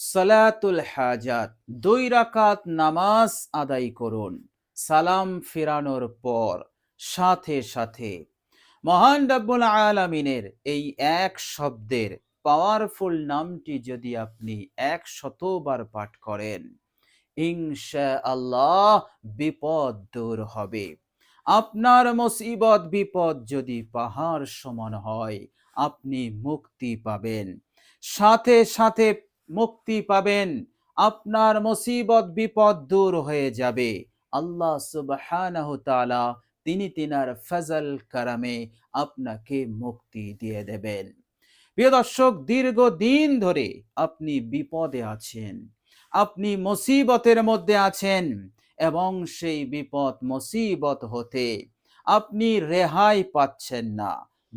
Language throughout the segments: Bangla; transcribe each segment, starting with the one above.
সালাতুল হাজাত, 2 রাকাত নামাজ আদায় করুন। সালাম ফেরানোর পর সাথে সাথে মহান রব্বুল আলামিনের এই এক শব্দের পাওয়ারফুল নামটি যদি আপনি 100বার পাঠ করেন, ইনশাআল্লাহ বিপদ দূর হবে। আপনার মুসিবত বিপদ যদি পাহাড় সমান হয়, আপনি মুক্তি পাবেন। সাথে সাথে মুক্তি পাবেন। আপনার মুসিবত বিপদ দূর হয়ে যাবে। আল্লাহ সুবহানাহু তাআলা তিনি তিনার ফজল কারামে আপনাকে মুক্তি দিয়ে দেবেন। প্রিয় দর্শক, দীর্ঘদিন ধরে আপনি বিপদে আছেন, আপনি মুসিবতের মধ্যে আছেন এবং সেই বিপদ মুসিবত হতে আপনি রেহাই পাচ্ছেন না,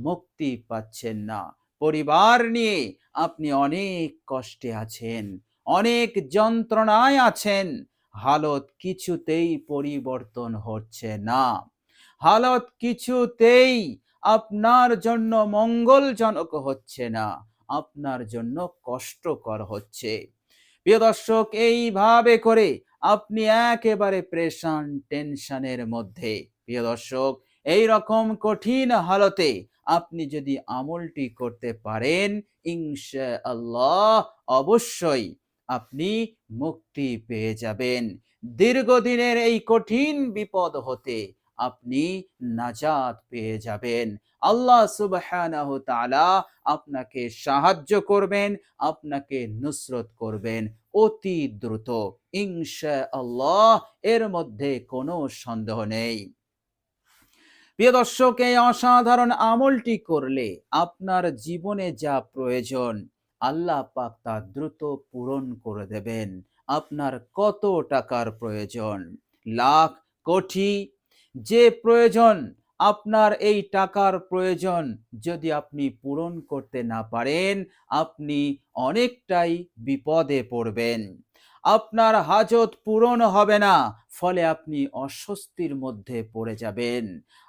মুক্তি পাচ্ছেন না। পরিবার নিয়ে আপনি অনেক কষ্টে আছেন, অনেক যন্ত্রণায় আছেন। হালত কিছুতেই পরিবর্তন হচ্ছে না, হালত কিছুতেই আপনার জন্য মঙ্গলজনক হচ্ছে না, আপনার জন্য কষ্টকর হচ্ছে। প্রিয় দর্শক, এইভাবে করে আপনি একেবারে প্রেশান টেনশনের মধ্যে। প্রিয় দর্শক, এই রকম কঠিন হালতে আপনি যদি আমলটি করতে পারেন, ইনশাআল্লাহ অবশ্যই আপনি মুক্তি পেয়ে যাবেন। দীর্ঘদিনের এই কঠিন বিপদ হতে আপনি নাজাত পেয়ে যাবেন। আল্লাহ সুবহানাহু তাআলা আপনাকে সাহায্য করবেন, আপনাকে নুসরত করবেন অতি দ্রুত, ইনশাআল্লাহ। এর মধ্যে কোনো সন্দেহ নেই। প্রিয় দর্শক, এই অসাধারণ আমলটি করলে আপনার জীবনে যা প্রয়োজন আল্লাহ পাক তা দ্রুত পূরণ করে দেবেন। আপনার কত টাকার প্রয়োজন, লাখ, কোটি, যে প্রয়োজন আপনার এই টাকার প্রয়োজন যদি আপনি পূরণ করতে না পারেন, আপনি অনেকটাই বিপদে পড়বেন। আপনার হাজত পূরণ হবে না, ফলে আপনি অস্বস্তির মধ্যে পড়ে যাবেন।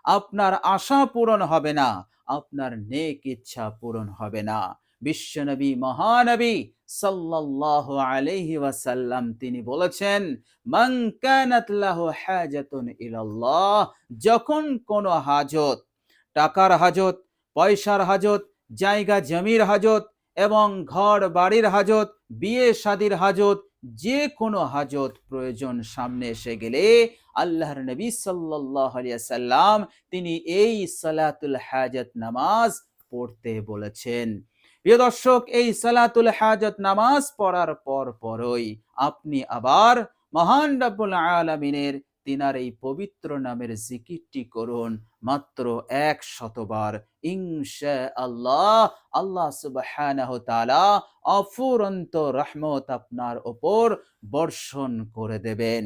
আপনার আশা পূরণ হবে না, আপনার নেক ইচ্ছা পূরণ হবে না। বিশ্বনবী মহানবী সাল্লাল্লাহু আলাইহি ওয়াসাল্লাম তিনি বলেছেন, মান কানাত লাহু হাজাতুন ইলাল্লাহ, যখন কোন হাজত, টাকার হাজত, পয়সার হাজত, জায়গা জমির হাজত এবং ঘর বাড়ির হাজত, বিয়ে শাদীর হাজত, যে কোনো হাজত প্রয়োজন সামনে এসে গেলে আল্লাহর নবী সাল্লাল্লাহু আলাইহি ওয়াসাল্লাম তিনি এই সালাতুল হাজাত নামাজ পড়তে বলেছেন। প্রিয় দর্শক, এই সালাতুল হাজাত নামাজ পড়ার পরই আপনি আবার মহান রব্বুল আলামিনের তিনার এই পবিত্র নামের জিকিরটি করুন মাত্র 100বার। ইনশাআল্লাহ আল্লাহ সুবহানাহু তাআলা অফুরন্ত রহমত আপনার ওপর বর্ষণ করে দেবেন।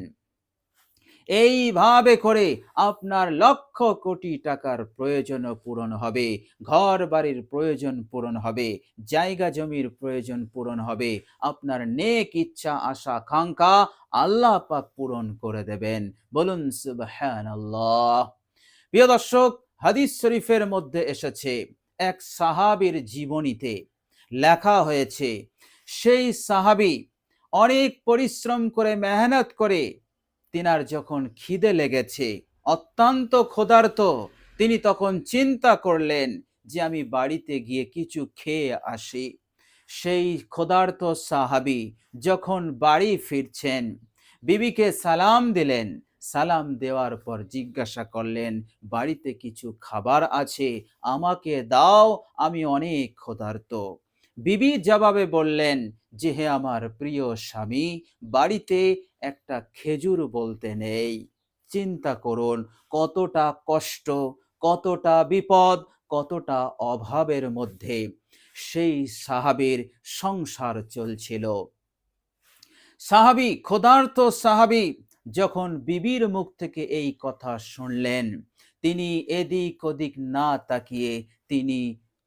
এইভাবে করে আপনার লক্ষ কোটি টাকার প্রয়োজন পূরণ হবে, ঘর বাড়ির প্রয়োজন পূরণ হবে, জায়গা জমির প্রয়োজন পূরণ হবে, আপনার নেক ইচ্ছা আশা আকাঙ্ক্ষা আল্লাহ পাক পূরণ করে দেবেন। বলুন সুবহানাল্লাহ। প্রিয় দর্শক, হাদিস শরীফের মধ্যে এসেছে, এক সাহাবীর জীবনীতে লেখা হয়েছে, সেই সাহাবী অনেক পরিশ্রম করে মেহনত করে তিনার যখন খিদে লেগেছে, অত্যন্ত ক্ষুধার্ত, তিনি তখন চিন্তা করলেন যে আমি বাড়িতে গিয়ে কিছু খেয়ে আসি। সেই ক্ষুধার্ত সাহাবী যখন বাড়ি ফিরছেন, বিবিকে সালাম দিলেন। সালাম দেওয়ার পর জিজ্ঞাসা করলেন, বাড়িতে কিছু খাবার আছে, আমাকে দাও, আমি অনেক ক্ষুধার্ত। বিবি জবাবে বললেন যে, হে আমার প্রিয় স্বামী, বাড়িতে একটা খেজুর বলতে নেই। চিন্তা করুন কতটা কষ্ট, কতটা বিপদ, কতটা অভাবের মধ্যে সেই সাহাবীর সংসার চলছিল। সাহাবী, ক্ষুধার্ত সাহাবী যখন বিবির মুখ থেকে এই কথা শুনলেন, তিনি এদিক ওদিক না তাকিয়ে তিনি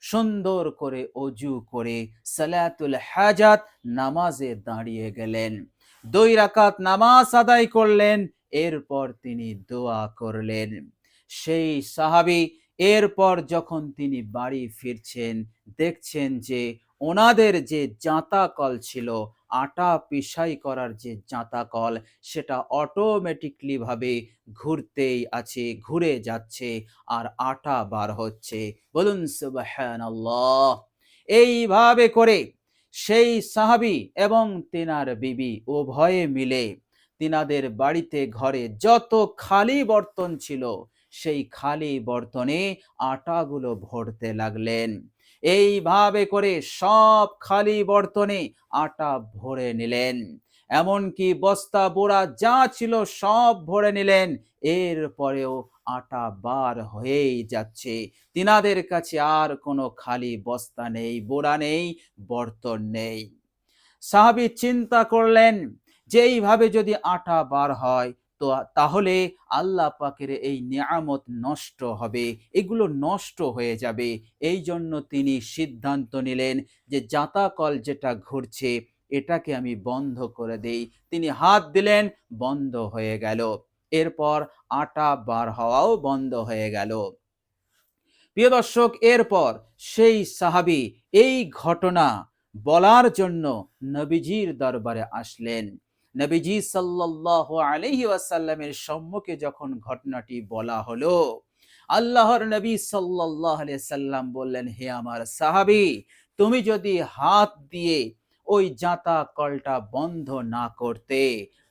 সুন্দর করে অজু করে সালাতুল হাজাত নামাজে দাঁড়িয়ে গেলেন। 2 রাকাত নামাজ আদায় করলেন, এরপর তিনি দোয়া করলেন। সেই সাহাবী এরপর যখন তিনি বাড়ি ফিরছেন, দেখছেন যে ওনাদের যে জাঁতা কল ছিল আটা পিষাই করার যে জাঁতা কল, সেটা অটোমেটিকলি ভাবে ঘুরতেই আছে, ঘুরে যাচ্ছে আর আটা বার হচ্ছে। বলুন সুবহানাল্লাহ। এইভাবে করে সেই সাহাবী এবং তিনার বিবি উভয়ে মিলে তিনাদের বাড়িতে ঘরে যত খালি বর্তন ছিল, সেই খালি বর্তনে আটাগুলো ভরতে লাগলেন। এইভাবে করে সব খালি বর্তনে আটা ভরে নিলেন। এমনকি বস্তা বোরা যা ছিল সব ভরে নিলেন। এরপরেও আটা বার হয়েই যাচ্ছে। তিনাদের কাছে আর কোনো খালি বস্তা নেই, বোরা নেই, বর্তন নেই। সাহাবী চিন্তা করলেন যে এইভাবে যদি আটা বার হয় তো তাহলে আল্লাহ পাকের এই নিয়ামত নষ্ট হবে, এগুলো নষ্ট হয়ে যাবে। এই জন্য তিনি সিদ্ধান্ত নিলেন যে জাঁতা কল যেটা ঘুরছে এটাকে আমি বন্ধ করে দেই। তিনি হাত দিলেন, বন্ধ হয়ে গেল। এরপর আটা বার হওয়াও বন্ধ হয়ে গেল। প্রিয় দর্শক, এরপর সেই সাহাবী এই ঘটনা বলার জন্য নবীজির দরবারে আসলেন। নবীজি সাল্লাল্লাহু আলাইহি ওয়াসাল্লামের সম্মুখে যখন ঘটনাটি বলা হলো, আল্লাহর নবী সাল্লাল্লাহু আলাইহি সাল্লাম বললেন, হে আমার সাহাবী, তুমি যদি হাত দিয়ে ওই জাঁতা কলটা বন্ধ না করতে,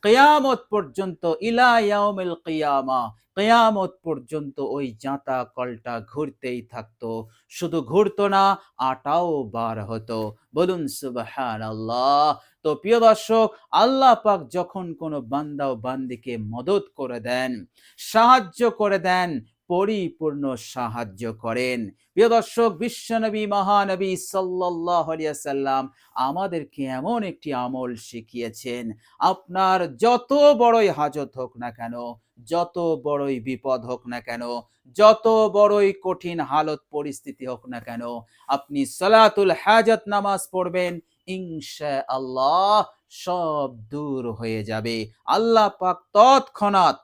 কিয়ামত পর্যন্ত ইলা ইয়াউমিল কিয়ামা, কিয়ামত পর্যন্ত ওই জাঁতা কলটা ঘুরতেই থাকতো। শুধু ঘুরতো না, আটাও বার হতো। বলুন সুবহানাল্লাহ। তো প্রিয় দর্শক, আল্লাহ পাক যখন কোনো বান্দা ও বান্দিকে মদদ করে দেন, সাহায্য করে দেন, পরিপূর্ণ সাহায্য করেন। প্রিয় দর্শক, বিশ্বনবী মহানবী সাল্লাল্লাহু আলাইহি ওয়াসাল্লাম আমাদেরকে এমন একটি আমল শিখিয়েছেন, আপনার যত বড়ই হাজত হোক না কেন, যত বড়ই বিপদ হোক না কেন, যত বড়ই কঠিন হালত পরিস্থিতি হোক না কেন, আপনি সালাতুল হাজাত নামাজ পড়বেন, ইনশাআল্লাহ সব দূর হয়ে যাবে। আল্লাহ পাক তৎক্ষণাৎ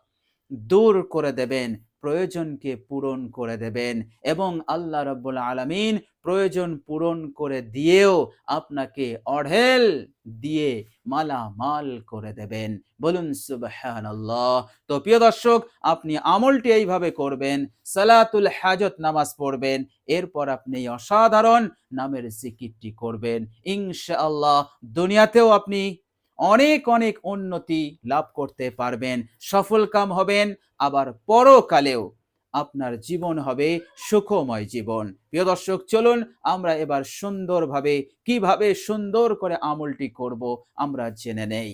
দূর করে দেবেন, প্রয়োজনকে পূরণ করে দেবেন এবং আল্লাহ রাব্বুল আলামিন প্রয়োজন পূরণ করে দিয়েও আপনাকে অঢেল দিয়ে মালামাল করে দেবেন। বলুন সুবহানাল্লাহ। তো প্রিয় দর্শক, আপনি আমলটি এইভাবে করবেন, সালাতুল হাজত নামাজ পড়বেন, এরপর আপনি অসাধারণ নামের জিকিরটি করবেন। ইনশাআল্লাহ দুনিয়াতেও আপনি অনেক অনেক উন্নতি লাভ করতে পারবেন, সফল কাম হবেন, আবার পরকালেও আপনার জীবন হবে সুখময় জীবন। প্রিয় দর্শক, চলুন আমরা এবার সুন্দরভাবে কিভাবে সুন্দর করে আমলটি করব আমরা জেনে নেই।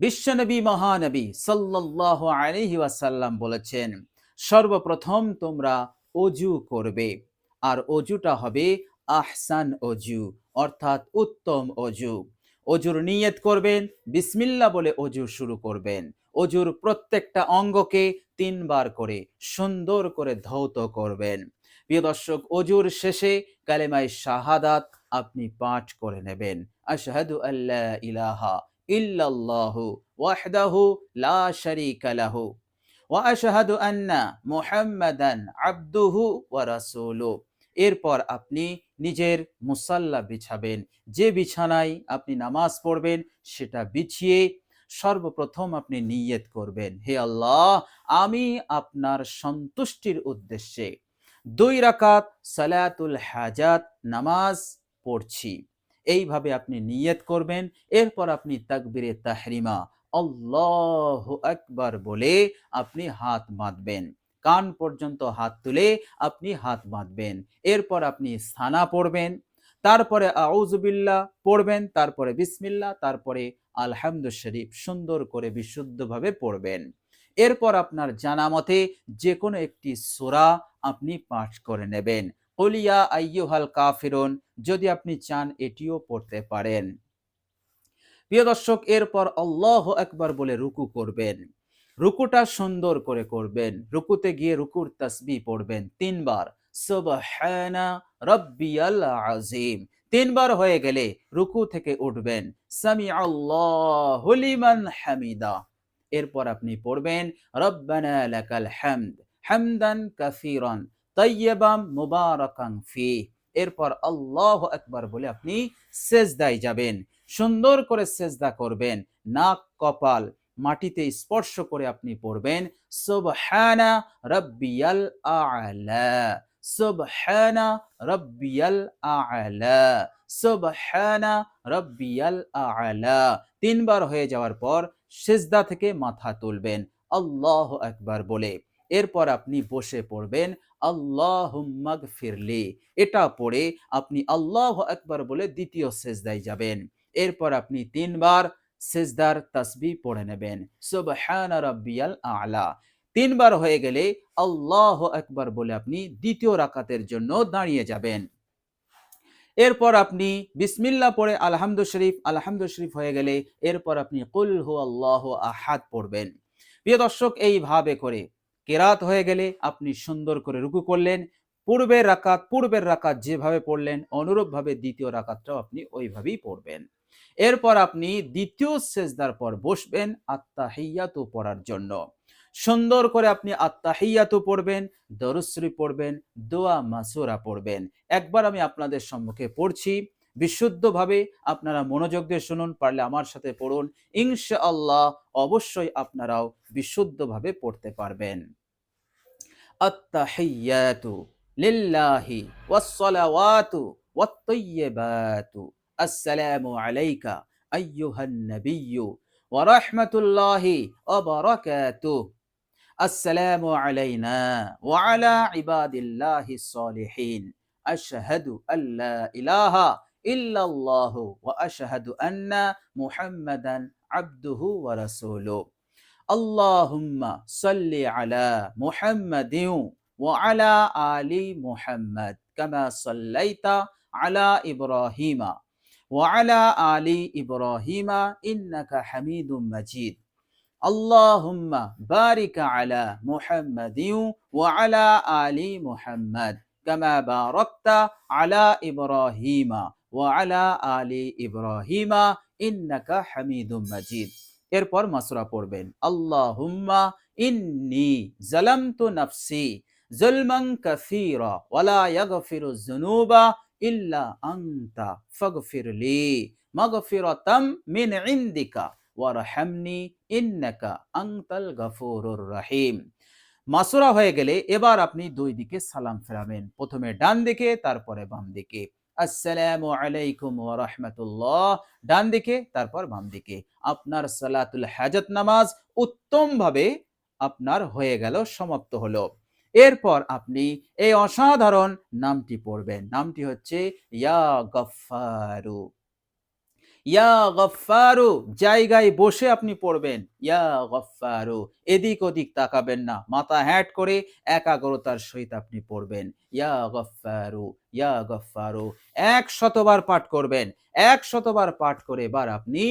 বিশ্বনবী মহানবী সাল্লাল্লাহু আলাইহি ওয়াসাল্লাম বলেছেন, সর্বপ্রথম তোমরা অজু করবে, আর অজুটা হবে আহসান অজু, অর্থাৎ উত্তম অজু। অজুর নিয়ত করবেন, বিসমিল্লাহ বলে অজু শুরু করবেন। অজুর প্রত্যেকটা অঙ্গকে ৩ বার করে সুন্দর করে ধৌত করবেন। প্রিয় দর্শক, অজুর শেষে কালেমায়ে শাহাদাত আপনি পাঠ করে নেবেন। আশহাদু আল্লা ইলাহা ইল্লাল্লাহু ওয়াহদাহু লা শারীকা লাহু ওয়া আশহাদু আন্না মুহাম্মাদান আবদুহু ওয়া রাসূলুহু। এরপর আপনি নিজের মুসাল্লা বিছাবেন, যে বিছানায় আপনি নামাজ পড়বেন সেটা বিছিয়ে সর্বপ্রথম আপনি নিয়ত করবেন, হে আল্লাহ, আমি আপনার সন্তুষ্টির উদ্দেশ্যে ২ রাকাত সালাতুল হাজাত নামাজ পড়ছি। এইভাবে আপনি নিয়ত করবেন। এরপর আপনি তাকবীরে তাহরিমা আল্লাহু আকবার বলে আপনি হাত বাঁধবেন, কান পর্যন্ত হাত তুলে আপনি হাত বাঁধবেন। এরপর আপনি সানা পড়বেন, তারপরে আউযু বিল্লাহ পড়বেন, তারপরে বিসমিল্লাহ, তারপরে আলহামদু শরীফ সুন্দর করে বিশুদ্ধভাবে পড়বেন। এরপর আপনার জানা মতে যে কোনো একটি সূরা আপনি পাঠ করে নেবেন। কুল ইয়া আইয়ুহাল কাফিরুন যদি আপনি চান এটিও পড়তে পারেন। প্রিয় দর্শক, এরপর আল্লাহু আকবার বলে রুকু করবেন। রুকুটা সুন্দর করে করবেন। রুকুতে গিয়ে রুকুর তাসবিহ পড়বেন ৩ বার, সুবহানা রাব্বিয়াল আযীম। ৩ বার হয়ে গেলে রুকু থেকে উঠবেন, সামিআল্লাহু লিমান হামিদা। এরপর আপনি পড়বেন, রব্বানা লাকাল হামদ হামদান কাসীরান তাইয়্যিবান মুবারাকান ফীহ। এরপর আল্লাহু আকবার বলে আপনি সেজদায় যাবেন। সুন্দর করে সেজদা করবেন, নাক কপাল মাটিতে স্পর্শ করে আপনি পড়বেন সুবহানা রাব্বিয়াল আ'লা, সুবহানা রাব্বিয়াল আ'লা, সুবহানা রাব্বিয়াল আ'লা। 3 বার হয়ে যাওয়ার পর সিজদা থেকে মাথা তুলবেন আল্লাহু আকবার বলে। এরপর আপনি বসে পড়বেন আল্লাহুম্মা গফিরলি। এটা পড়ে আপনি আল্লাহু আকবার বলে দ্বিতীয় সিজদায় যাবেন। এরপর আপনি 3 বার সিজদার তাসবিহ পড়ে নেবেন সুবহানা রাব্বিয়াল আ'লা। 3 বার হয়ে গেলে আল্লাহু আকবার বলে আপনি দ্বিতীয় রাকাতের জন্য দাঁড়িয়ে যাবেন। এরপর আপনি বিসমিল্লাহ পড়ে আলহামদু শরীফ হয়ে গেলে এরপর আপনি কুল হুয়াল্লাহু আহাদ পড়বেন। প্রিয় দর্শক, এইভাবে করে কেরাত হয়ে গেলে আপনি সুন্দর করে রুকু করলেন, পূর্বের রাকাত যেভাবে পড়লেন অনুরূপভাবে দ্বিতীয় রাকাতটাও আপনি ওইভাবেই পড়বেন। এরপর আপনি দ্বিতীয় সেজদার পর বসবেন আত্তাহিয়াতু পড়ার জন্য। সুন্দর করে আপনি আত্তাহিয়াতু পড়বেন, দরুদ শরীফ পড়বেন, দোয়া মাসুরা পড়বেন। একবার আমি আপনাদের সম্মুখে পড়ছি, বিশুদ্ধভাবে আপনারা মনোযোগ দিয়ে শুনুন, পারলে আমার সাথে পড়ুন। ইনশাআল্লাহ অবশ্যই আপনারাও বিশুদ্ধভাবে পড়তে পারবেন। আত্তাহিয়াতু লিল্লাহি ওয়াসসালাওয়াতু ওয়াত-তাইয়্যিবাতু আসসালামু আলাইকা আইয়ুহান নাবিয়্যু ওয়া রাহমাতুল্লাহি ওয়া বারাকাতুহু। আসসালামু আলাইনা ওয়া আলা ইবাদিল্লাহিস সালিহিন। আশহাদু আল্লা ইলাহা ইল্লাল্লাহু ওয়া আশহাদু আন্না মুহাম্মাদান আবদুহু ওয়া রাসূলুহু। আল্লাহুম্মা সাল্লি আলা মুহাম্মাদিন ওয়া আলা আলি মুহাম্মাদ কামা সাল্লাইতা আলা ইব্রাহিমা ওয়া আলা আলি ইব্রাহিমা ইন্নাকা হামিদুম মাজিদ। আল্লাহুম্মা বারিক আলা মুহাম্মাদিন ওয়া আলা আলি মুহাম্মাদ কামা বারাকতা আলা ইব্রাহিমা ওয়া আলা আলি ইব্রাহিমা ইন্নাকা হামিদুম মাজিদ। এরপর মাসুরা পড়বেন আল্লাহুম্মা ইন্নী যালামতু নাফসি যুলমান কাসীরা ওয়া লা ইয়াগফিরুয যুনুবা ইল্লা আনতা ফাগফিরলি মাগফিরাতাম মিন ইনদিকা ওয়ারহামনি ইন্নাকা আনতাল গফুরুর রহিম। মাসুরা হয়ে গেলে এবার আপনি দুই দিকে সালাম ফেরাবেন, প্রথমে ডান দিকে তারপরে বাম দিকে। আসসালামু আলাইকুম ওয়া রাহমাতুল্লাহ ডান দিকে, তারপর বাম দিকে। আপনার সালাতুল হাজাত নামাজ উত্তমভাবে আপনার হয়ে গেল, সমাপ্ত হলো। এরপর আপনি এই অসাধারণ নামটি পড়বেন, নামটি হচ্ছে ইয়া গফফারু। ইয়া গফফারু জায়গায় বসে আপনি পড়বেন ইয়া গফফারু, এদিক ওদিক তাকাবেন না, মাথা হ্যাট করে একাগ্রতার সহিত আপনি পড়বেন ইয়া গফফারু ইয়া গফফারু। 100 বার পাঠ করবেন। 100 বার পাঠ করে এবার আপনি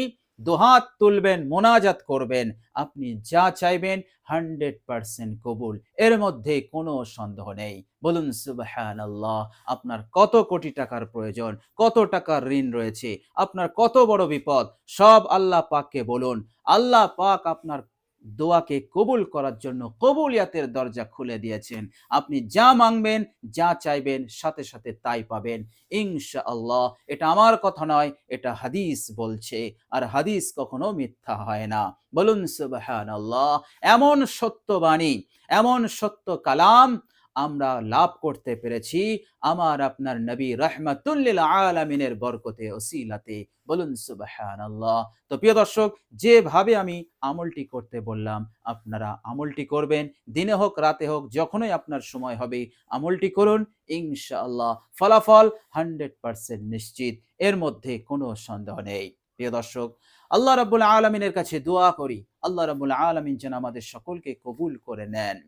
দুহাত তুলবেন, মোনাজাত করবেন। আপনি যা চাইবেন 100% কবুল, এর মধ্যে কোনো সন্দেহ নেই। বলুন সুবহানাল্লাহ। আপনার কত কোটি টাকার প্রয়োজন, কত টাকার ঋণ রয়েছে, আপনার কত বড় বিপদ, সব আল্লাহ পাককে বলুন। আল্লাহ পাক আপনার দোয়াকে কবুল করার জন্য কবুলিয়াতের দরজা খুলে দিয়েছেন। আপনি যা মাংবেন, যা চাইবেন, সাথে সাথে তাই পাবেন ইনশাআল্লাহ। এটা আমার কথা নয়, এটা হাদিস বলছে, আর হাদিস কখনো মিথ্যা হয় না। বলুন সুবহানাল্লাহ। এমন সত্যবাণী, এমন সত্য কালাম আমরা লাভ করতে পেরেছি আমার আপনার নবী রাহমাতুল লিল আলামিনের বরকতে ওসিলাতে। বলুন সুবহানাল্লাহ। তো প্রিয় দর্শক, যেভাবে আমি আমলটি করতে বললাম আপনারা আমলটি করবেন, দিনে হোক রাতে হোক যখনই আপনার সময় হবে আমলটি করুন, ইনশাআল্লাহ ফলাফল 100% নিশ্চিত, এর মধ্যে কোনো সন্দেহ নেই। প্রিয় দর্শক, আল্লাহ রাব্বুল আলামিনের কাছে দোয়া করি আল্লাহ রাব্বুল আলামিন যেন আমাদের সকলকে কবুল করে নেন।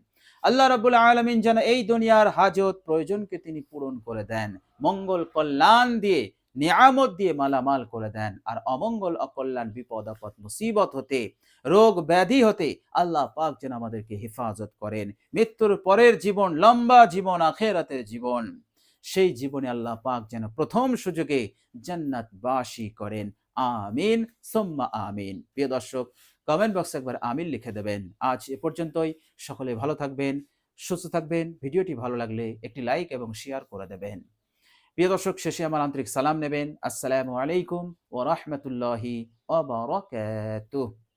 আল্লাহ রাব্বুল আলামিন যেন এই দুনিয়ার হাজত প্রয়োজনকে তিনি পূরণ করে দেন, মঙ্গল কল্যাণ দিয়ে নিয়ামত দিয়ে মালামাল করে দেন, আর অমঙ্গল অকল্যাণ বিপদ আপদ মুসিবত হতে, রোগ ব্যাধি হতে আল্লাহ পাক যেন আমাদেরকে হেফাজত করেন। মৃত্যুর পরের জীবন লম্বা জীবন, আখিরাতের জীবন, সেই জীবনে আল্লাহ পাক যেন প্রথম সুযোগে জান্নাতবাসী করেন। আমিন সুম্মা আমিন। প্রিয় দর্শক, কমেন্ট বক্সে একবার আমিন লিখে দেবেন। আজ এ পর্যন্তই। সকলে ভালো থাকবেন, সুস্থ থাকবেন। ভিডিওটি ভালো লাগলে একটি লাইক এবং শেয়ার করে দেবেন। প্রিয় দর্শক, শেষে আমার আন্তরিক সালাম নেবেন। আসসালামু আলাইকুম ওয়া রাহমাতুল্লাহি ওয়া বারাকাতুহু।